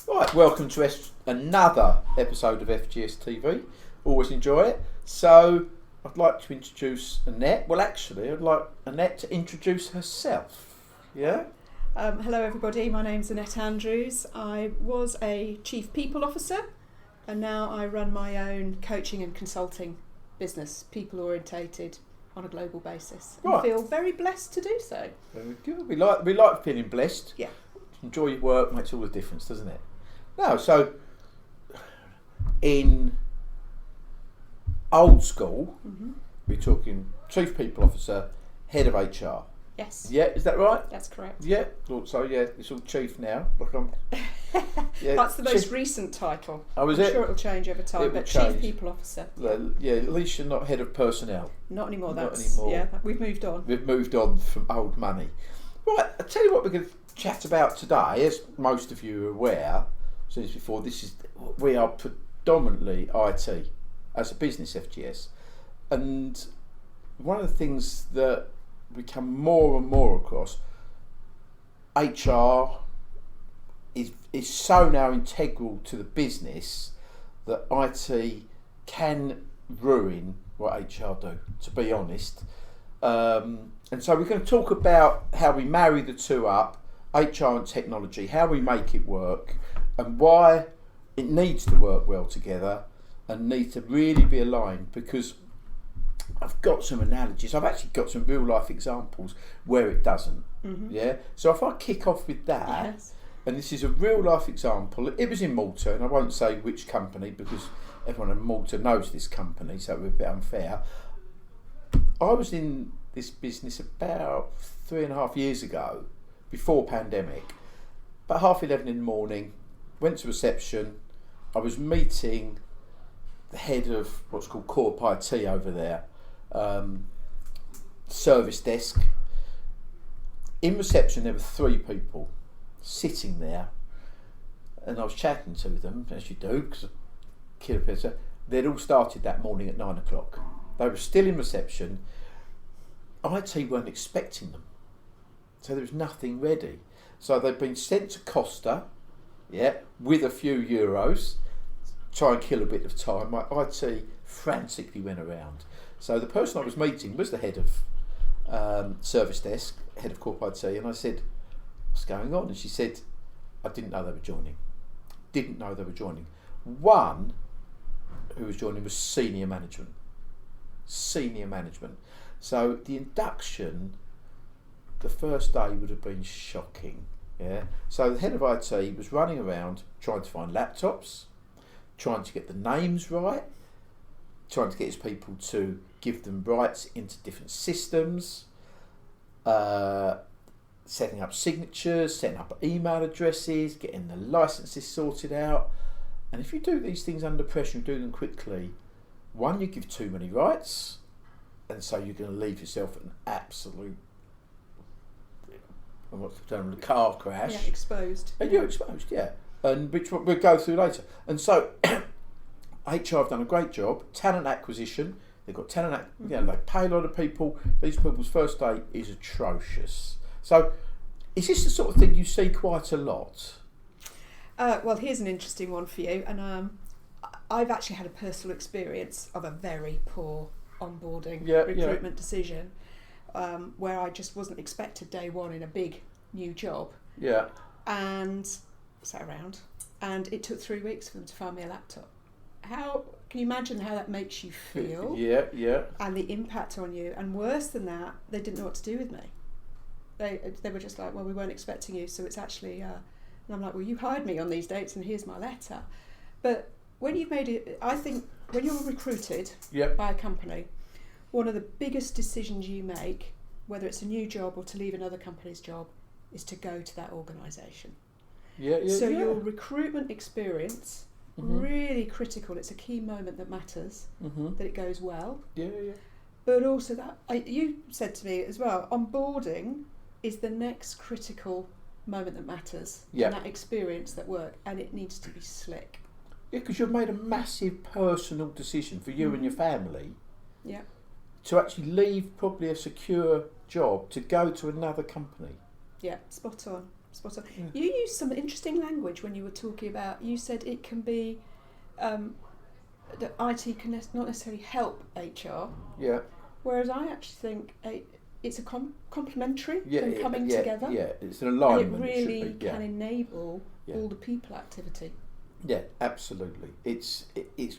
Right, welcome to another episode of FGS TV. Always enjoy it. So, I'd like to introduce Annette. Well, actually, I'd like Annette to introduce herself. Yeah? Hello everybody, my name's Annette Andrews. I was a Chief People Officer and now I run my own coaching and consulting business, people orientated on a global basis. And Right. feel very blessed to do so. Very good. We like feeling blessed. Yeah. Enjoy your work makes all the difference, doesn't it? No, so in old school, we're talking Chief People Officer, Head of HR. Yes. Yeah, is that right? That's correct. Yeah. So yeah, it's all Chief now. Look, yeah. That's the most recent title. Oh, is I'm it? sure it'll change over time, It will but change. Chief People Officer. Yeah, at least you're not Head of Personnel. Not anymore. Not That's anymore. Yeah, we've moved on. We've moved on from old money. Right, I'll tell you what we're going to chat about today. As most of you are aware, since before, we are predominantly IT as a business, FGS. And one of the things that we come more and more across, HR is so now integral to the business that IT can ruin what HR do, to be honest. And so we're going to talk about how we marry the two up, HR and technology, how we make it work, and why it needs to work well together and needs to really be aligned, because I've got some analogies. I've actually got some real life examples where it doesn't. Yeah. So if I kick off with that, Yes. and this is a real life example. It was in Malta, and I won't say which company because everyone in Malta knows this company, so it would be unfair. I was in this business about 3.5 years ago, before pandemic. About 11:30 in the morning, went to reception. I was meeting the head of what's called Corp IT over there, service desk. In reception, there were 3 people sitting there, and I was chatting to them, as you do, because they'd all started that morning at 9 o'clock. They were still in reception. IT weren't expecting them, so there was nothing ready. So they'd been sent to Costa, with a few euros, try and kill a bit of time. My IT frantically went around. So the person I was meeting was the head of service desk, head of Corp IT, and I said, "What's going on?" And she said, "I didn't know they were joining. Didn't know they were joining." One who was joining was senior management. So the induction, the first day would have been shocking. Yeah. So the head of IT was running around trying to find laptops, trying to get the names right, trying to get his people to give them rights into different systems, setting up signatures, setting up email addresses, getting the licenses sorted out. And if you do these things under pressure and do them quickly, one, you give too many rights, and so you're going to leave yourself an absolute, what's the term, a car crash. Yeah, exposed. And you're exposed, yeah. And which we'll go through later. And so HR have done a great job. Talent acquisition. They've got they pay a lot of people. These people's first day is atrocious. So is this the sort of thing you see quite a lot? Well, here's an interesting one for you. And I've actually had a personal experience of a very poor onboarding recruitment decision where I just wasn't expected day one in a big new job. Yeah. And sat around, and it took 3 weeks for them to find me a laptop. How can you imagine how that makes you feel? Yeah. And the impact on you. And worse than that, they didn't know what to do with me. They were just like, "Well, we weren't expecting you, so it's actually." And I'm like, "Well, you hired me on these dates, and here's my letter." But when you've made it, I think when you're recruited by a company, one of the biggest decisions you make, whether it's a new job or to leave another company's job, is to go to that organisation. So your recruitment experience, really critical. It's a key moment that matters, that it goes well. But also that, you said to me as well, onboarding is the next critical moment that matters. And that experience, that work, and it needs to be slick. Yeah, because you've made a massive personal decision for you and your family. Yeah. To actually leave probably a secure job to go to another company. Yeah, spot on. spot on. Yeah. You used some interesting language when you were talking about, you said it can be, that IT can not necessarily help HR, Yeah. whereas I actually think it's a complementary Yeah, and coming together. Yeah, it's an And alignment. it really should be. Yeah. can enable all the people activity. Yeah, absolutely. It's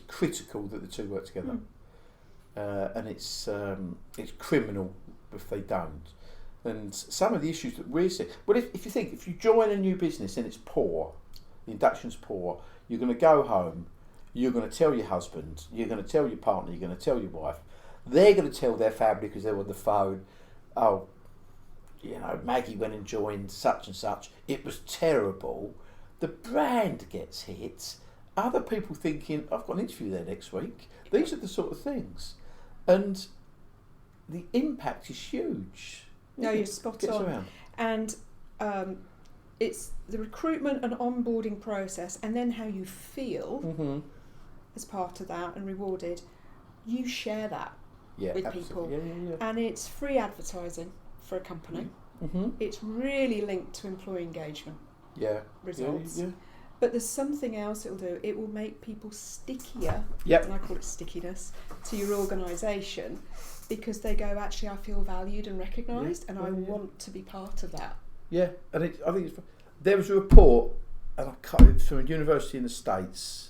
critical that the two work together, and it's criminal if they don't. And some of the issues that we're seeing. Well, if you join a new business and it's poor, the induction's poor, you're going to go home, you're going to tell your husband, you're going to tell your partner, you're going to tell your wife, they're going to tell their family because they're on the phone. Oh, Maggie went and joined such and such. It was terrible. The brand gets hit. Other people thinking, I've got an interview there next week. These are the sort of things. And the impact is huge. No, you're spot on. Around. And it's the recruitment and onboarding process, and then how you feel as part of that and rewarded. You share that with absolutely. people. And it's free advertising for a company. It's really linked to employee engagement results. But there's something else it'll do. It will make people stickier, and I call it stickiness, to your organisation, because they go, actually, I feel valued and recognised, and I want to be part of that. Yeah, and I think there was a report, and it's from a university in the States.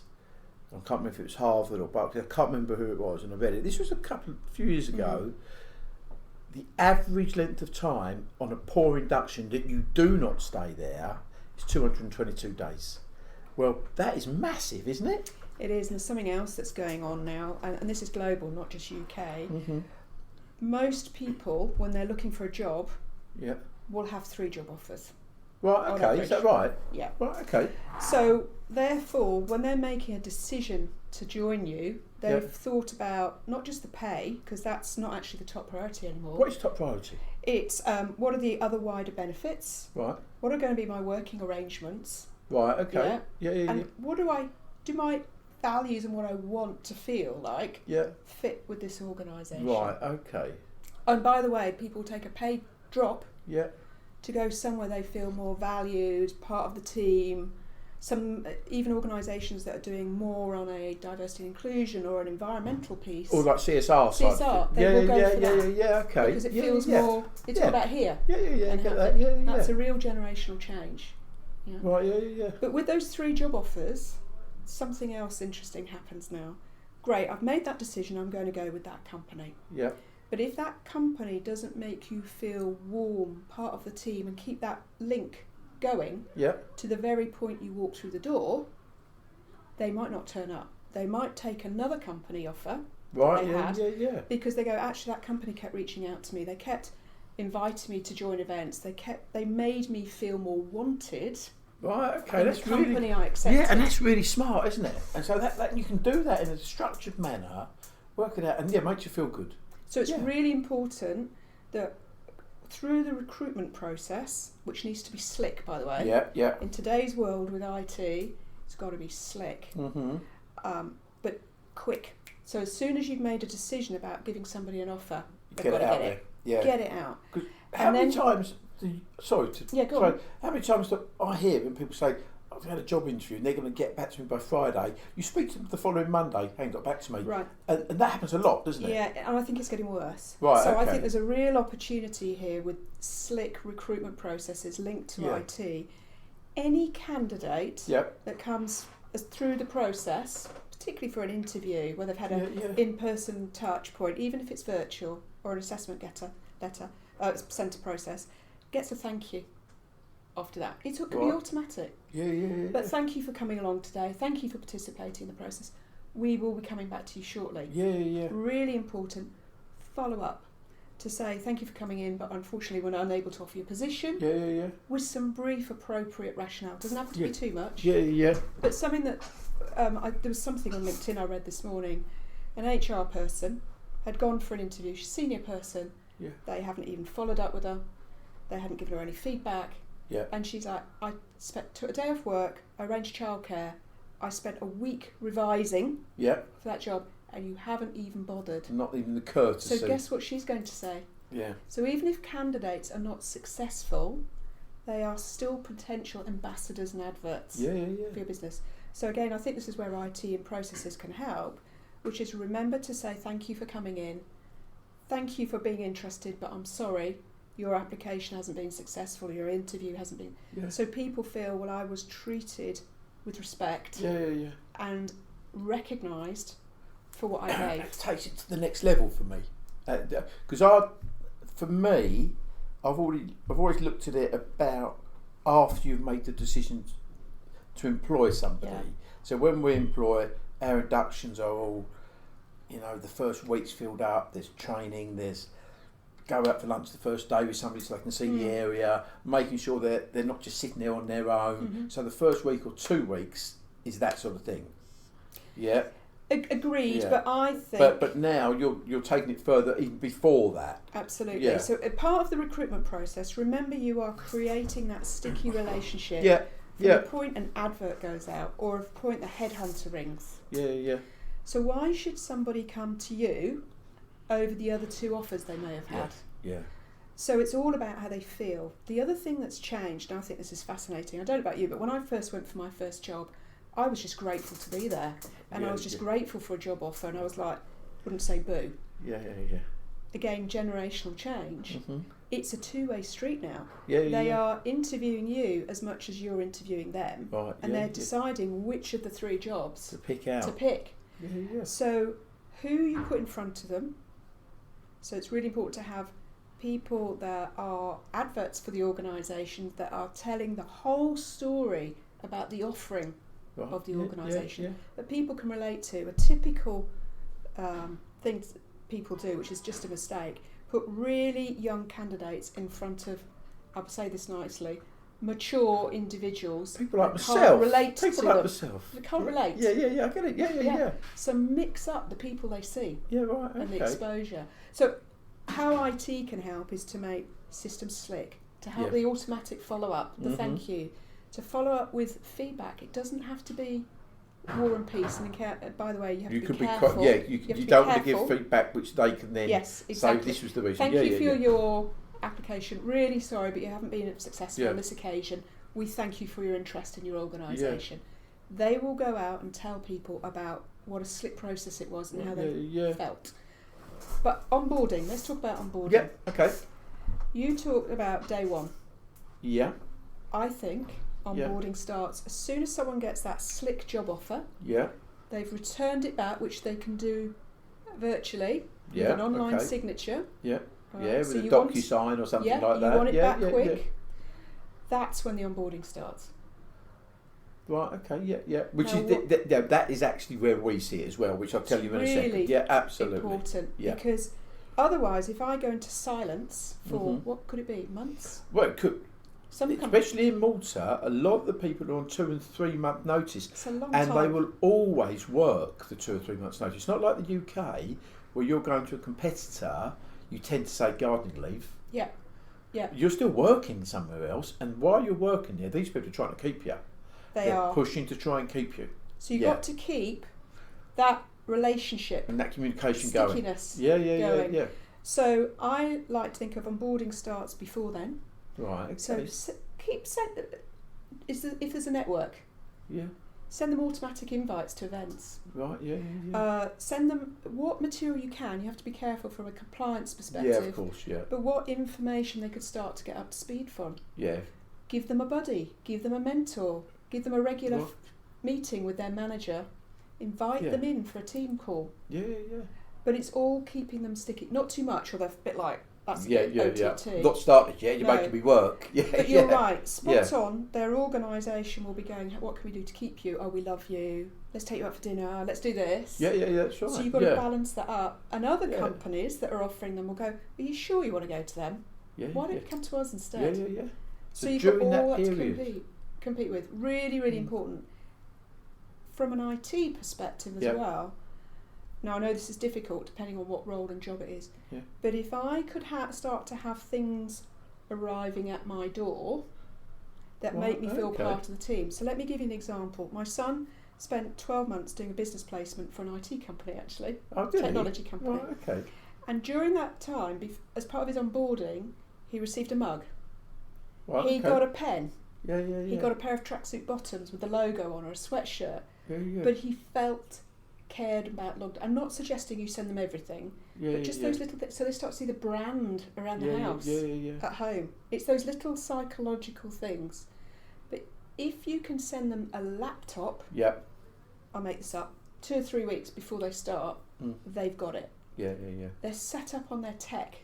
I can't remember if it was Harvard or Berkeley. I can't remember who it was, and I read it. This was a few years ago. The average length of time on a poor induction that you do not stay there is 222 days. Well, that is massive, isn't it? It is, and there's something else that's going on now, and this is global, not just UK. Most people, when they're looking for a job, will have 3 job offers. Right, okay, is that right? Yeah. Right, okay. So, therefore, when they're making a decision to join you, they've thought about not just the pay, because that's not actually the top priority anymore. What is top priority? It's what are the other wider benefits? Right. What are going to be my working arrangements? Right, okay. Yeah. And what do my values and what I want to feel like fit with this organisation? Right, okay. And by the way, people take a pay drop to go somewhere they feel more valued, part of the team. Some even organisations that are doing more on a diversity and inclusion or an environmental piece. Or like CSR side. CSR, they will go for that. Yeah, okay. Because it feels more, it's all about here. Yeah, and get that. That's a real generational change. Yeah. Right, yeah. But with those 3 job offers, something else interesting happens now. Great, I've made that decision, I'm going to go with that company. Yeah. But if that company doesn't make you feel warm, part of the team, and keep that link going to the very point you walk through the door, they might not turn up. They might take another company offer because they go, actually, that company kept reaching out to me. They kept inviting me to join events. They made me feel more wanted. Right, okay, that's the company I accepted. Yeah, and that's really smart, isn't it? And so that you can do that in a structured manner, work it out, and makes you feel good. So it's really important that through the recruitment process, which needs to be slick, by the way. In today's world with IT, it's got to be slick, but quick. So as soon as you've made a decision about giving somebody an offer, they've got to get it. Get it out. How many times? How many times do I hear when people say, I've had a job interview and they're going to get back to me by Friday. You speak to them the following Monday, they ain't got back to me. Right. And that happens a lot, doesn't it? Yeah, and I think it's getting worse. Right, so okay. I think there's a real opportunity here with slick recruitment processes linked to IT. Any candidate that comes through the process, particularly for an interview where they've had an in-person touch point, even if it's virtual or an assessment centre process, gets a thank you. After that, it can be automatic. But thank you for coming along today. Thank you for participating in the process. We will be coming back to you shortly. Really important. Follow up to say thank you for coming in, but unfortunately we're unable to offer you a position. With some brief, appropriate rationale. Doesn't have to be too much. But something that there was something on LinkedIn I read this morning. An HR person had gone for an interview. She's a senior person. They haven't even followed up with her. They hadn't given her any feedback. And she's like, I took a day off work, I arranged childcare, I spent a week revising for that job, and you haven't even bothered. Not even the courtesy. So guess what she's going to say? Yeah. So even if candidates are not successful, they are still potential ambassadors and adverts Yeah, for your business. So again, I think this is where IT and processes can help, which is remember to say thank you for coming in, thank you for being interested, but I'm sorry, your application hasn't been successful, your interview hasn't been. Yeah. So people feel, well, I was treated with respect and recognised for what I gave. It takes it to the next level for me, because I've always looked at it about after you've made the decision to employ somebody. Yeah. So when we employ, our inductions are all, the first week's filled up. There's training. There's go out for lunch the first day with somebody so they can see the area, making sure that they're not just sitting there on their own. Mm-hmm. So the first week or 2 weeks is that sort of thing. Yeah. Agreed, Yeah. but I think... But now you're taking it further even before that. Absolutely. Yeah. So a part of the recruitment process, remember you are creating that sticky relationship from the point an advert goes out or the point the headhunter rings. Yeah. So why should somebody come to you over the other 2 offers they may have had? Yeah. So it's all about how they feel. The other thing that's changed, and I think this is fascinating, I don't know about you, but when I first went for my first job, I was just grateful to be there. And I was just grateful for a job offer, and I was like, wouldn't say boo. Yeah. Again, generational change. Mm-hmm. It's a two-way street now. Yeah. They are interviewing you as much as you're interviewing them, Right. and they're deciding which of the 3 jobs to pick out. Yeah. So who you put in front of them. So it's really important to have people that are adverts for the organisation that are telling the whole story about the offering of the organisation that people can relate to. A typical thing people do, which is just a mistake, put really young candidates in front of, I'll say this nicely, mature individuals. People like myself. Can't relate to People like them. myself. They can't relate. Yeah, I get it. Yeah. So mix up the people they see. Yeah, right, okay. And the exposure. So how IT can help is to make systems slick, to help the automatic follow-up, the thank you, to follow up with feedback. It doesn't have to be war and peace. And by the way, you have to be careful. You don't want to give feedback which they can then say this was the reason. Thank you for your application. Really sorry, but you haven't been successful on this occasion. We thank you for your interest in your organisation. They will go out and tell people about what a slick process it was and how they felt. But onboarding, let's talk about onboarding. Yeah, okay. You talked about day 1. Yeah. I think onboarding starts as soon as someone gets that slick job offer. Yeah. They've returned it back, which they can do virtually with an online signature. Yeah. Right. Yeah, with so a DocuSign or something like that. You want it back quick. Yeah. That's when the onboarding starts. Right, okay, yeah. Which that is actually where we see it as well, which I'll tell you in a second. Yeah, absolutely. Important. Yeah. Because otherwise, if I go into silence for, what could it be, months? Well, it could. Especially in Malta, a lot of the people are on 2 and 3 month notice. It's a long time. And they will always work the 2 or 3 months notice. It's not like the UK, where you're going to a competitor, you tend to say gardening leave. Yeah. You're still working somewhere else, and while you're working there, these people are trying to keep you. They're pushing to try and keep you. So you've got to keep that relationship and that communication stickiness going. Yeah. So I like to think of onboarding starts before then. Right. So Okay. if there's a network, send them automatic invites to events. Right. Yeah. Send them what material you can. You have to be careful from a compliance perspective. Yeah, of course. Yeah. But what information they could start to get up to speed from. Yeah. Give them a buddy. Give them a mentor. Give them a regular meeting with their manager. Invite them in for a team call. Yeah. But it's all keeping them sticky. Not too much, or they're a bit like that's OTT. Not started yet. You're making me work. Yeah. But you're right. Spot on. Their organisation will be going, what can we do to keep you? Oh, we love you. Let's take you out for dinner. Let's do this. Yeah. That's right. So you've got to balance that up. And other companies that are offering them will go, are you sure you want to go to them? Why don't you come to us instead? Yeah. So you've got all that to compete with. Really, really important. From an IT perspective as well. Now, I know this is difficult depending on what role and job it is, but if I could start to have things arriving at my door that make me feel part of the team. So let me give you an example. My son spent 12 months doing a business placement for an IT company, actually, technology company. Right, okay. And during that time, as part of his onboarding, he received a mug. Right, he got a pen. Yeah, yeah, yeah. He got a pair of tracksuit bottoms with the logo on, or a sweatshirt. Yeah, yeah. But he felt cared about, looked. I'm not suggesting you send them everything, but just those little bits, so they start to see the brand around the house at home. It's those little psychological things. But if you can send them a laptop, I'll make this up, 2 or 3 weeks before they start, they've got it. Yeah, yeah, yeah. They're set up on their tech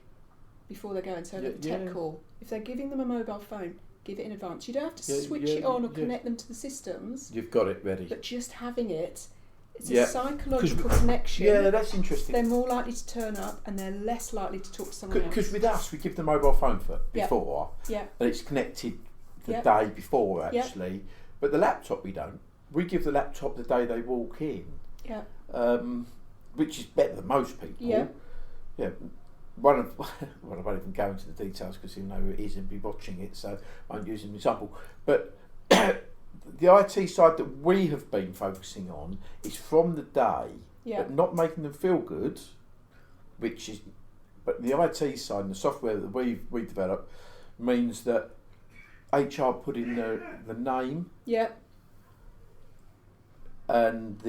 before they go into a tech call. If they're giving them a mobile phone, give it in advance. You don't have to switch it on or connect them to the systems. You've got it ready. But just having it, it's a psychological connection. Yeah, that's interesting. They're more likely to turn up and they're less likely to talk to someone else. Because with us, we give the mobile phone before, and it's connected the day before, actually. But the laptop, we don't. We give the laptop the day they walk in, which is better than most people. Yeah. Well, I won't even go into the details because you know who it is and be watching it, so I won't use an example. But the IT side that we have been focusing on is from the day, but not making them feel good, but the IT side and the software that we develop means that HR put in the name, and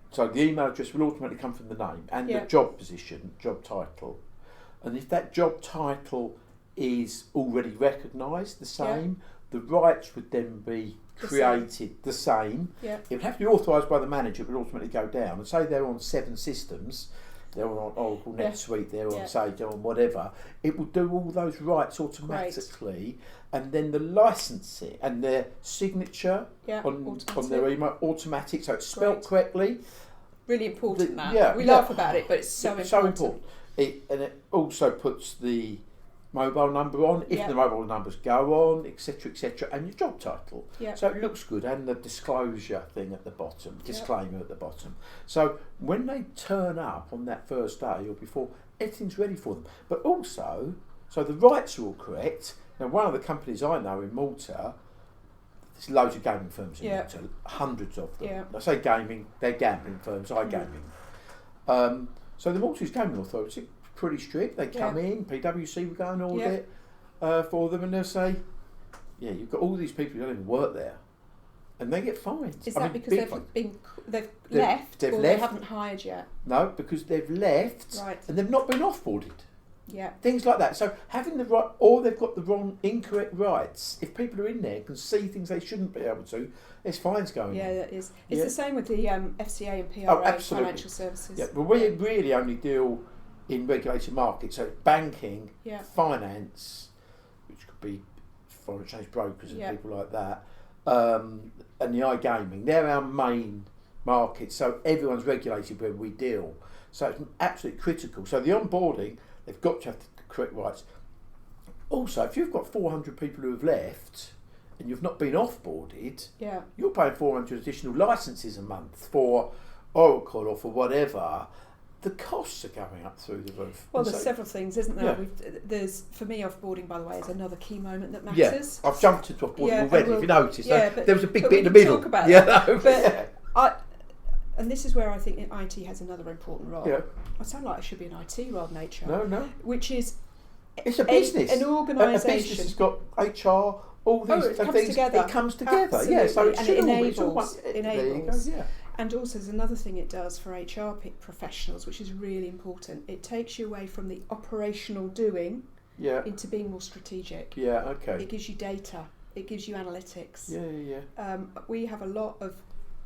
so the email address will automatically come from the name and the job position, job title. And if that job title is already recognised, the same, the rights would then be created the same. It would have to be authorised by the manager, it would automatically go down. And say they're on 7 systems, they're on Oracle, NetSuite, they're on Sage, they're on whatever, it will do all those rights automatically. And then the licensing and their signature on their email, automatic, so it's spelt correctly. Really important we laugh about it, but it's so important. So important. And it also puts the mobile number on, if the mobile numbers go on, etc., and your job title. So it looks good, and the disclosure thing at the bottom, disclaimer at the bottom. So when they turn up on that first day or before, everything's ready for them. But also, so the rights are all correct. Now, one of the companies I know in Malta, there's loads of gaming firms in Malta, hundreds of them. I say gaming, they're gambling firms, iGaming. So the Maltese Gaming Authority, pretty strict. They come in, PwC will go and audit for them, and they'll say, you've got all these people who don't even work there, and they get fined. Is that because they've left, or they haven't hired yet? No, because they've left, and they've not been offboarded. Things like that. So having the right, or they've got the wrong, incorrect rights. If people are in there can see things they shouldn't be able to, there's fines going on. That is. It's the same with the FCA and PRA, financial services. But we really only deal in regulated markets, so banking, finance, which could be foreign exchange brokers and people like that, and the iGaming. They're our main markets, so everyone's regulated when we deal. So it's absolutely critical. So the onboarding, they've got to have the correct rights. Also, if you've got 400 people who have left and you've not been offboarded, you're paying 400 additional licenses a month for Oracle or for whatever. The costs are going up through the roof. Well, there's several things, isn't there? There's, for me, offboarding, by the way, is another key moment that matters. I've jumped into offboarding already, if you noticed. There was a big bit in the middle. Talk about that. And this is where I think IT has another important role. I sound like I should be an IT rather than HR. No. Which is... It's a business. An organisation. A business has got HR, all these it comes things. Together. It comes together. Absolutely. So it enables. There you go, And also there's another thing it does for HR professionals, which is really important. It takes you away from the operational doing into being more strategic. It gives you data. It gives you analytics. We have a lot of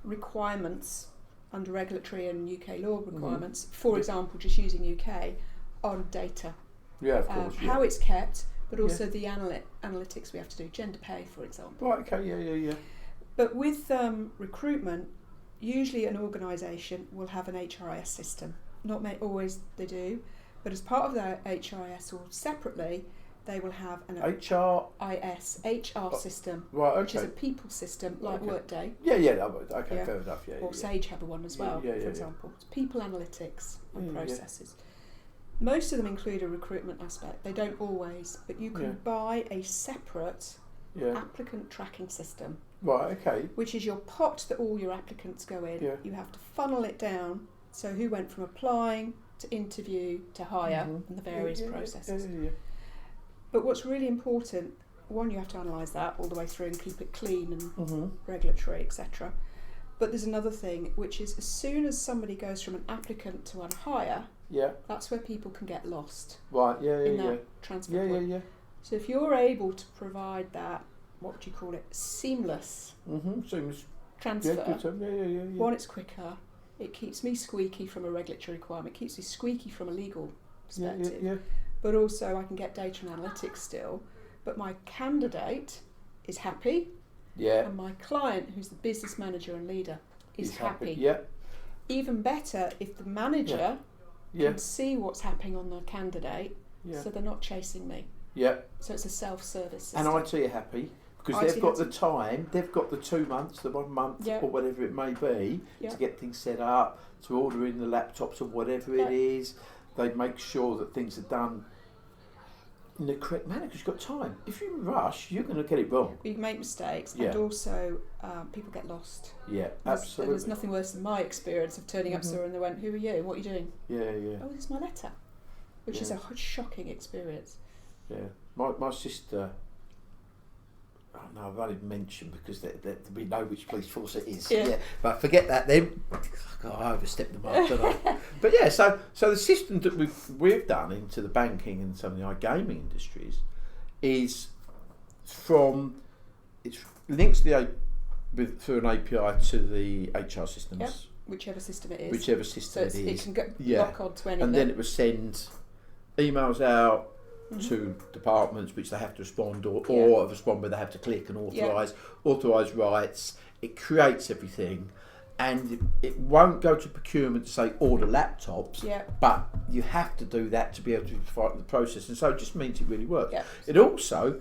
requirements under regulatory and UK law requirements, for example, just using UK, on data. Of course. How it's kept, but also the analytics we have to do, gender pay, for example. Right, okay, But with recruitment, usually an organisation will have an HRIS system. Not always they do, but as part of their HRIS or separately, they will have an HR system, which is a people system like Workday. Fair enough. Or Sage have one as well, for example. It's people analytics and processes. Most of them include a recruitment aspect. They don't always, but you can buy a separate applicant tracking system. Right, okay. Which is your pot that all your applicants go in. You have to funnel it down, so who went from applying to interview to hire and the various processes. But what's really important, one, you have to analyse that all the way through and keep it clean and Mm-hmm. regulatory, etc. But there's another thing, which is as soon as somebody goes from an applicant to a hire, Yeah. that's where people can get lost Right. Yeah. in Yeah. that transfer Yeah. Yeah. point. Yeah. So if you're able to provide that, what would you call it, seamless Mm-hmm. Seems. transfer, Yeah. Good term. Yeah. Yeah. Yeah. Yeah. one, it's quicker, it keeps me squeaky from a regulatory requirement, it keeps me squeaky from a legal Yeah. perspective, Yeah. but also I can get data and analytics still, but my candidate is happy, Yeah. and my client, who's the business manager and leader, is He's happy. Yeah. Even better if the manager Yeah. can see what's happening on the candidate, Yeah. so they're not chasing me. Yeah. So it's a self-service system. And IT are happy because IT they've got are- the time, they've got the 2 months, the 1 month, Yeah. or whatever it may be, Yeah. to get things set up, to order in the laptops or whatever Yeah. it is. They make sure that things are done in the correct manner because you've got time. If you rush, you're going to get it wrong. You make mistakes, Yeah. and also people get lost. Yeah, There's absolutely. nothing worse than my experience of turning up Mhm. somewhere and they went, "Who are you? What are you doing?" Yeah, yeah, "Oh, this is my letter," which is Yeah. a shocking experience. yeah. My sister. Oh no, I've only mentioned because we know which police force it is. Yeah. But forget that then. God, I overstepped the mark, don't I? But yeah, so the system that we've done into the banking and some of the iGaming industries is it's links through an API to the HR systems, Yep. Whichever system it is. whichever So system it it is, can go Yeah. lock on to any and of then them. it will send emails out Mhm. to departments which they have to respond or Yeah. respond where they have to click and authorise rights. It creates everything, and it won't go to procurement to say order laptops, Yeah. but you have to do that to be able to fight the process, and so it just means it really works. Yeah. It also,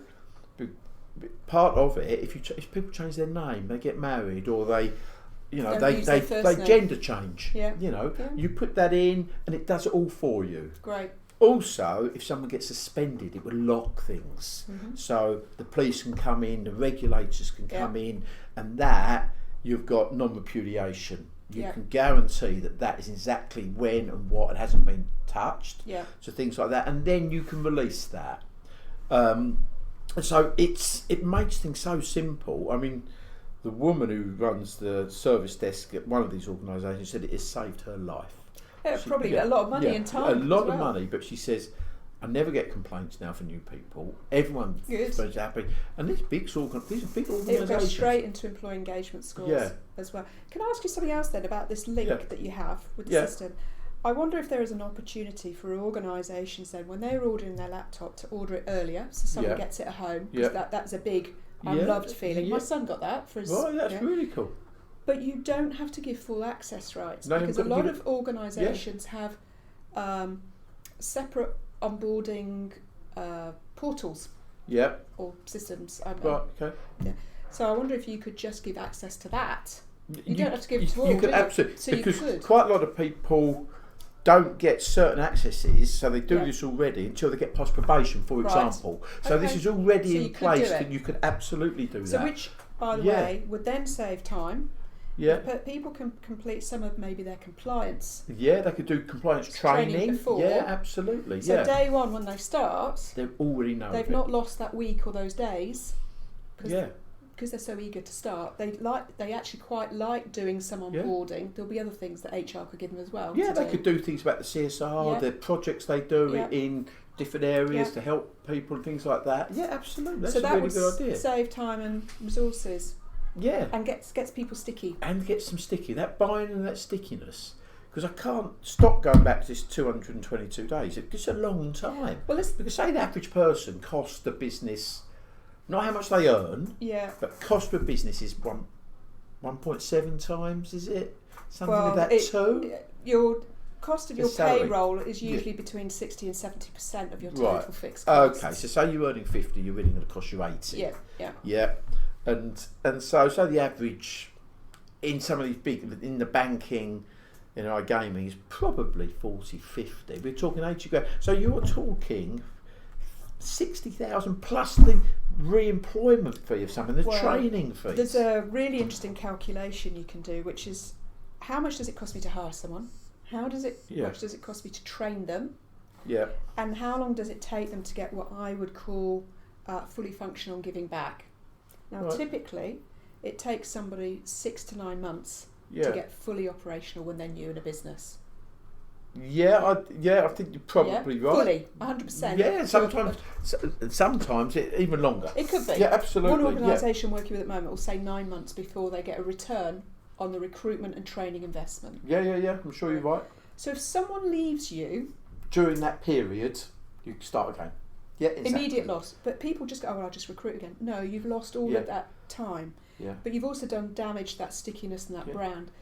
part of it, if people change their name, they get married, or they Don't use their first name. gender change. Yeah. Yeah. Yeah. You put that in, and it does it all for you. Great. Also, if someone gets suspended, it will lock things. Mhm. So the police can come in, the regulators can Yeah. come in, and that you've got non-repudiation. You Yeah. can guarantee that is exactly when and what, it hasn't been touched. Yeah. So things like that, and then you can release that. And so it makes things so simple. I mean, the woman who runs the service desk at one of these organisations said it has saved her life. Probably a lot of money and time. A lot as of well. money, but she says, I never get complaints now from new people. Everyone's Good. happy. And these are big It'll go organisations. straight into employee engagement scores Yeah. as well. Can I ask you something else then about this link Yeah. that you have with the Yeah. system? I wonder if there is an opportunity for organisations then, when they're ordering their laptop, to order it earlier so someone Yeah. gets it at home. Yeah. Because that's a big, I'm Yeah. loved feeling. My Yeah. son got that for his. Right, that's yeah. really cool. But you don't have to give full access rights, No, because you've a got to lot give of organisations have separate onboarding portals Yeah. or systems. Right, okay. So I wonder if you could just give access to that. You don't have to give it to you all, could do you? absolutely, So you because could. quite a lot of people don't get certain accesses, so they do Yeah. this already until they get past probation, for Right. example. So this Okay. is already So in you could place, do it. and you could absolutely do So that. which, by the Yeah. way, would then save time. Yeah. But people can complete some of maybe their compliance. Yeah, they could do compliance Training training. before. Yeah, absolutely. So Yeah, day one when they start, they already know. they've it. not lost that week or those days. Yeah, Because they're so eager to start, they actually quite like doing some Yeah. onboarding. There'll be other things that HR could give them as well. yeah, to they do. could do things about the CSR, Yeah. the projects they do Yeah. in different areas Yeah. to help people and things like that. Yeah, absolutely. That's So a that really would good idea. save time and resources, Yeah, and gets people sticky. and get some sticky. That buying and that stickiness. Because I can't stop going back to this 222 days. It's a long time. Well, Because say the average person costs the business, not how much they earn, yeah. but cost per business is 1.7 times, is it? Something Well, of that too? your cost of The your salary. payroll is Yeah. usually between 60 and 70% of your Right. total fixed costs. Okay, so say you're earning 50, you're really going to cost you 80. Yeah, yeah. Yeah. And so the average in some of these big, in the banking, in our gaming, is probably 40, 50. We're talking 80 grand. So you're talking 60,000 plus the re-employment fee of something, the Well, training fee. There's a really interesting calculation you can do, which is how much does it cost me to hire someone? Yeah. Much does it cost me to train them? Yeah. And how long does it take them to get what I would call fully functional and giving back. Now, Right. typically, it takes somebody 6 to 9 months Yeah. to get fully operational when they're new in a business. I think you're probably right. Fully, 100%. Yeah, sometimes even longer. It could be. Yeah, absolutely. One organisation working with at the moment will say 9 months before they get a return on the recruitment and training investment. Yeah. I'm sure you're right. So if someone leaves you, During that period, you can start again. Yeah, exactly. immediate loss. But people just go, oh, well, I'll just recruit again. No, you've lost all of that time. Yeah. But you've also done damage to that stickiness and that Yeah. brand.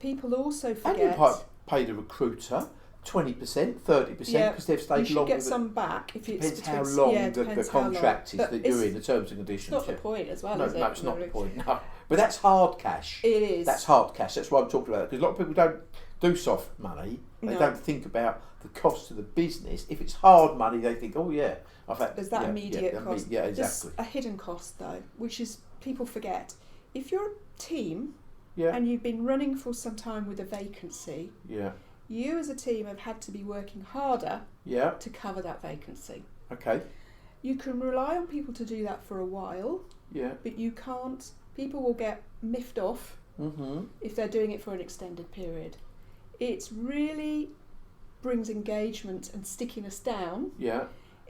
People also forget. And you pay the recruiter 20%, 30% because they've stayed you should longer. get some back if it's Depends how between- long yeah, the depends how contract long. is that you're in, the terms and conditions. It's not the point as well, No, is it? no, it's not the Really? point. No, but that's hard cash. It is. That's hard cash. That's why I'm talking about it, because a lot of people don't do soft money. They No. don't think about the cost of the business. If it's hard money, they think, oh yeah, I've had. There's that yeah, immediate yeah, cost. Yeah, exactly. There's a hidden cost though, which is people forget. If you're a team Yeah, and you've been running for some time with a vacancy, yeah, you as a team have had to be working harder yeah. to cover that vacancy. Okay. You can rely on people to do that for a while, Yeah. but you can't. People will get miffed off if they're doing it for an extended period. It really brings engagement and stickiness down. Yeah.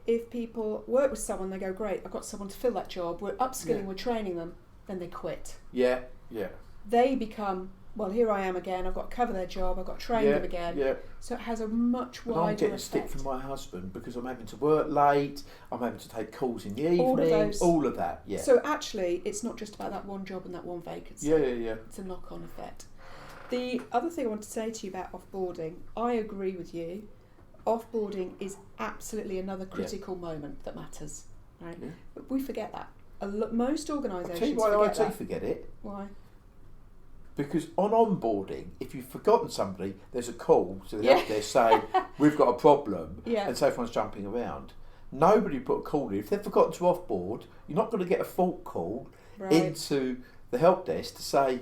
If people work with someone, they go, great, I've got someone to fill that job, we're upskilling, Yeah. we're training them, then they quit. Yeah. Yeah. They become, well, here I am again, I've got to cover their job, I've got to train them again. Yeah. So it has a much And wider I'm getting effect. stick from my husband because I'm having to work late, I'm having to take calls in the evening, All of those. that, yeah. So actually, it's not just about that one job and that one vacancy. Yeah. It's a knock-on effect. The other thing I want to say to you about offboarding, I agree with you. Offboarding is absolutely another critical moment that matters, right? Yeah. But we forget that. Most I'll organisations tell you why forget IT that. forget it. Why? Because on onboarding, if you've forgotten somebody, there's a call to the Yeah. help desk saying, we've got a problem, Yeah. and so everyone's jumping around. Nobody put a call in. If they've forgotten to offboard, you're not going to get a fault call Right. into the help desk to say,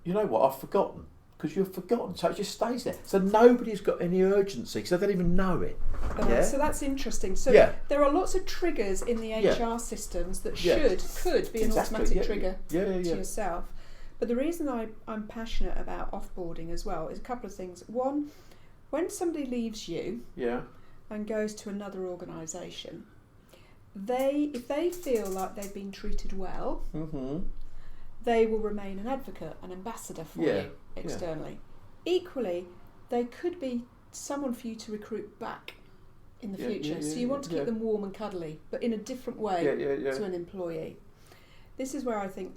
you know what, I've forgotten. Because you've forgotten, so it just stays there. So nobody's got any urgency, because they don't even know it. Yeah? So that's interesting. So Yeah. there are lots of triggers in the Yeah. HR systems that Yeah. could be an Exactly, automatic yeah, trigger yeah. to yourself. But the reason I'm passionate about offboarding as well is a couple of things. One, when somebody leaves you Yeah. and goes to another organisation, if they feel like they've been treated well, they will remain an advocate, an ambassador for Yeah, you externally. Equally, they could be someone for you to recruit back in the future. So you want to keep them warm and cuddly, but in a different way to an employee. This is where I think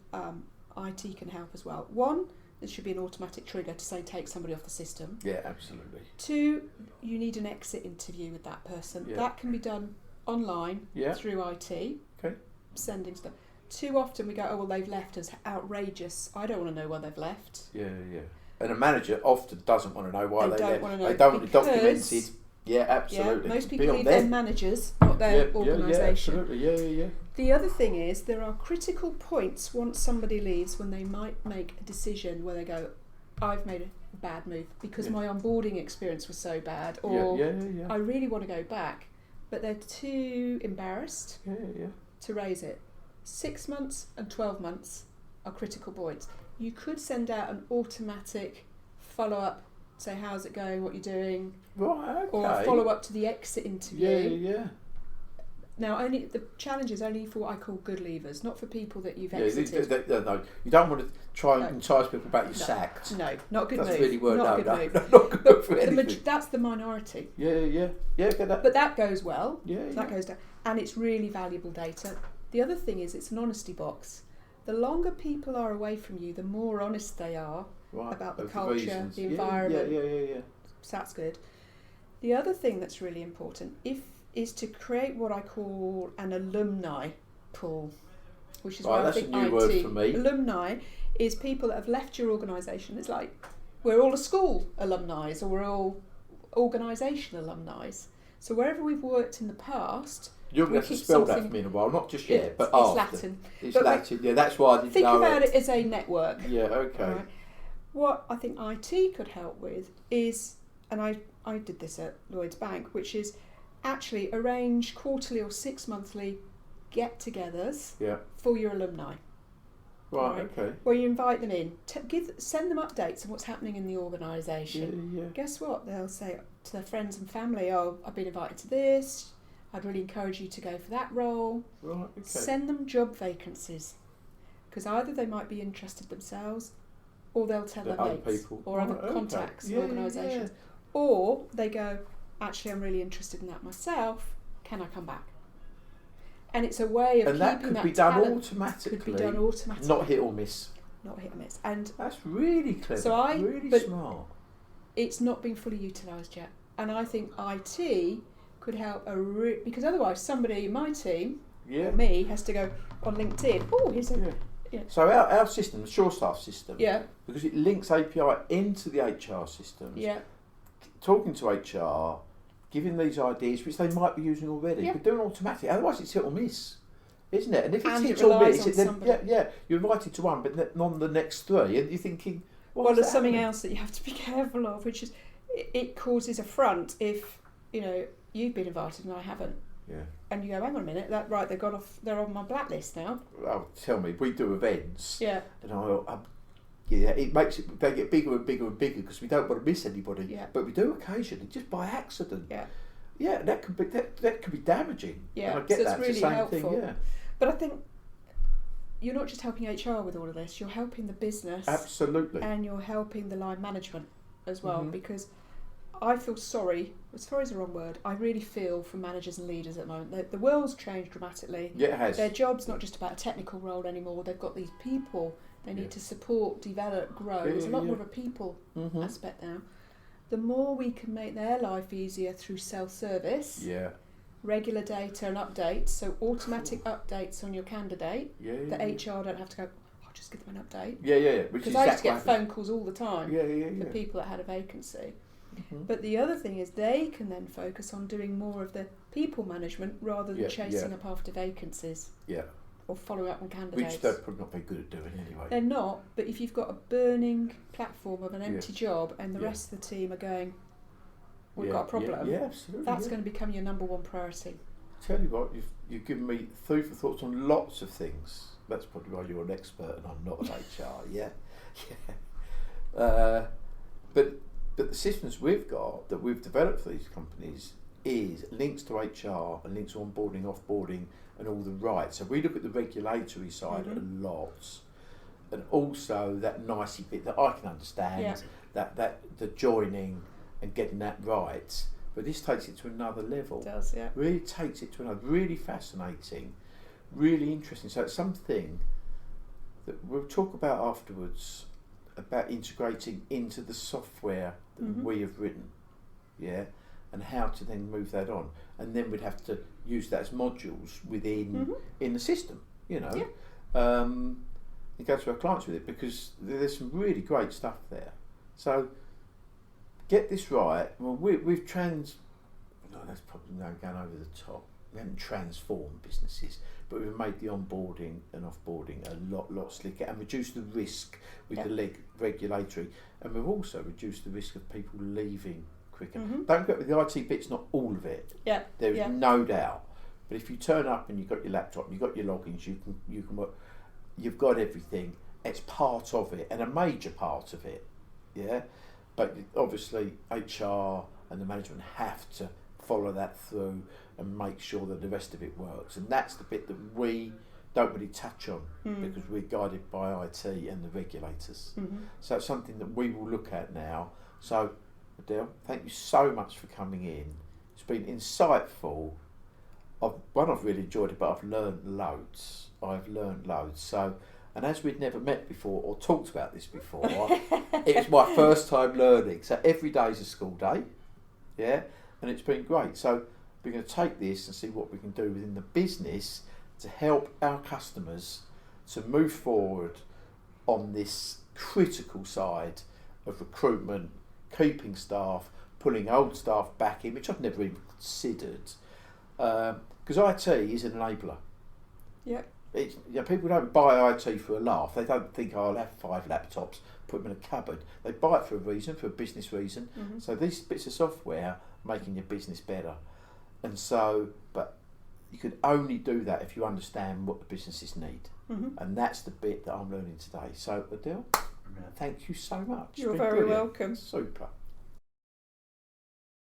IT can help as well. One, there should be an automatic trigger to say take somebody off the system. Yeah, absolutely. Two, you need an exit interview with that person. Yeah. That can be done online through IT, Okay. sending stuff. Too often we go, oh, well, they've left us. Outrageous. I don't want to know why they've left. Yeah. And a manager often doesn't want to know why they don't left. want to know They don't want it because- documented. Yeah, absolutely. Yeah, most Be people on leave them. their managers, not their organisation. Yeah, absolutely. Yeah. The other thing is there are critical points once somebody leaves when they might make a decision where they go, I've made a bad move because my onboarding experience was so bad, or Yeah. I really want to go back, but they're too embarrassed Yeah. to raise it. 6 months and 12 months are critical points. You could send out an automatic follow-up, say how's it going, what you're doing, Right, okay. or a follow-up to the exit interview. Yeah. Now, only the challenge is only for what I call good leavers, not for people that you've Yeah, exited. no, you don't want to try and entice people about your sacked. No, not a good That's move. really word. Not No, a good move. not good for anything. That's the minority. Yeah, get that. But that goes well. Yeah. That goes down, and it's really valuable data. The other thing is it's an honesty box. The longer people are away from you, the more honest they are about the culture, reasons. the environment. Yeah. So that's good. The other thing that's really important is to create what I call an alumni pool, which is where I That's think a new IT word for me. alumni is people that have left your organisation. It's like we're all a school alumni, or we're all organisation alumni. So wherever we've worked in the past, You're going to have to spell that for me in a while, not just yet, but after. It's Latin. It's But Latin, yeah, that's why I didn't Think know about it as a network. Yeah, okay. Right. What I think IT could help with is, and I did this at Lloyds Bank, which is actually arrange quarterly or 6 monthly get-togethers Yeah. for your alumni. Right. Okay. Where you invite them in, send them updates on what's happening in the organisation. Yeah. Guess what? They'll say to their friends and family, "Oh, I've been invited to this. I'd really encourage you to go for that role." Right. Okay. Send them job vacancies, because either they might be interested themselves, or they'll tell their other mates people. or other contacts, Yeah, organisations, or they go, "Actually, I'm really interested in that myself. Can I come back?" And it's a way of and that keeping could that be done talent. automatically. Could be done automatically. Not hit or miss. Not hit or miss. And That's really clever. So really smart. it's not been fully utilised yet. And I think IT could help because otherwise somebody in my team or me has to go on LinkedIn. Oh, here's a So our system, the SureStaff system, yeah, because it links API into the HR systems. yeah, Talking to HR, giving these ideas which they might be using already, Yeah. but doing automatic. Otherwise, it's hit or miss, isn't it? And if it's And hit it or relies miss, on then somebody. you're invited to one, but not on the next three, and you're thinking, well, there's something happening? else that you have to be careful of, which is it causes affront if you've been invited and I haven't. Yeah. And you go, hang on a minute, they're on my blacklist now. Oh, tell me, we do events, Yeah, and it makes it, they get bigger and bigger and bigger because we don't want to miss anybody. Yeah. But we do occasionally, just by accident. yeah, Yeah, that could be damaging. yeah. And I get So that. it's really the same helpful. thing. Yeah. But I think you're not just helping HR with all of this, you're helping the business. Absolutely. And you're helping the line management as well, Mhm. because I feel sorry is the wrong word, I really feel for managers and leaders at the moment. The world's changed dramatically. Yeah, it has. Their job's not just about a technical role anymore, they've got these people they need to support, develop, grow. There's a lot more of a people Mhm. aspect now. The more we can make their life easier through self-service, Yeah. regular data and updates, so automatic updates on your candidate, that HR don't have to go, I'll just give them an update. Yeah. Which Because is I used to exactly get phone calls all the time Yeah. for people that had a vacancy. Mhm. But the other thing is they can then focus on doing more of the people management rather than chasing up after vacancies Yeah. or following up on candidates. Which they're probably not very good at doing anyway. They're not, but if you've got a burning platform of an empty job and the Yeah. rest of the team are going, we've Yeah, got a problem, Yeah, absolutely. that's going to become your number one priority. Tell you what, you've given me food for thoughts on lots of things. That's probably why you're an expert and I'm not an HR. Yeah. But the systems we've got that we've developed for these companies is links to HR and links to onboarding, offboarding, and all the rights. So we look at the regulatory side a lot, and also that nicey bit that I can understand, that the joining and getting that right. But this takes it to another level. It does, yeah. Really takes it to another, really fascinating, really interesting. So it's something that we'll talk about afterwards, about integrating into the software that we have written, and how to then move that on. And then we'd have to use that as modules within in the system, and go to our clients with it, because there's some really great stuff there. So get this right. Well, we've that's probably now going over the top. We haven't transformed businesses, but we've made the onboarding and offboarding a lot slicker and reduced the risk with the regulatory. And we've also reduced the risk of people leaving quicker. Don't get with the IT bit's not all of it. Yeah. There is no doubt. But if you turn up and you've got your laptop, and you've got your logins, you can work. You've got everything. It's part of it and a major part of it. Yeah. But obviously HR and the management have to follow that through and make sure that the rest of it works. And that's the bit that we don't really touch on because we're guided by IT and the regulators. So it's something that we will look at now. So Adele, thank you so much for coming in. It's been insightful. I've really enjoyed it, but I've learned loads. So, and as we'd never met before or talked about this before, it was my first time learning. So every day is a school day, and it's been great. So we're going to take this and see what we can do within the business to help our customers to move forward on this critical side of recruitment, keeping staff, pulling old staff back in, which I've never even considered, because IT is an enabler. Yeah. People don't buy IT for a laugh. They don't think, I'll have 5 laptops, put them in a cupboard. They buy it for a reason, for a business reason. So these bits of software making your business better. And so, but you can only do that if you understand what the businesses need. Mm-hmm. And that's the bit that I'm learning today. So, Adele, thank you so much. You're It's been very brilliant. welcome. Super.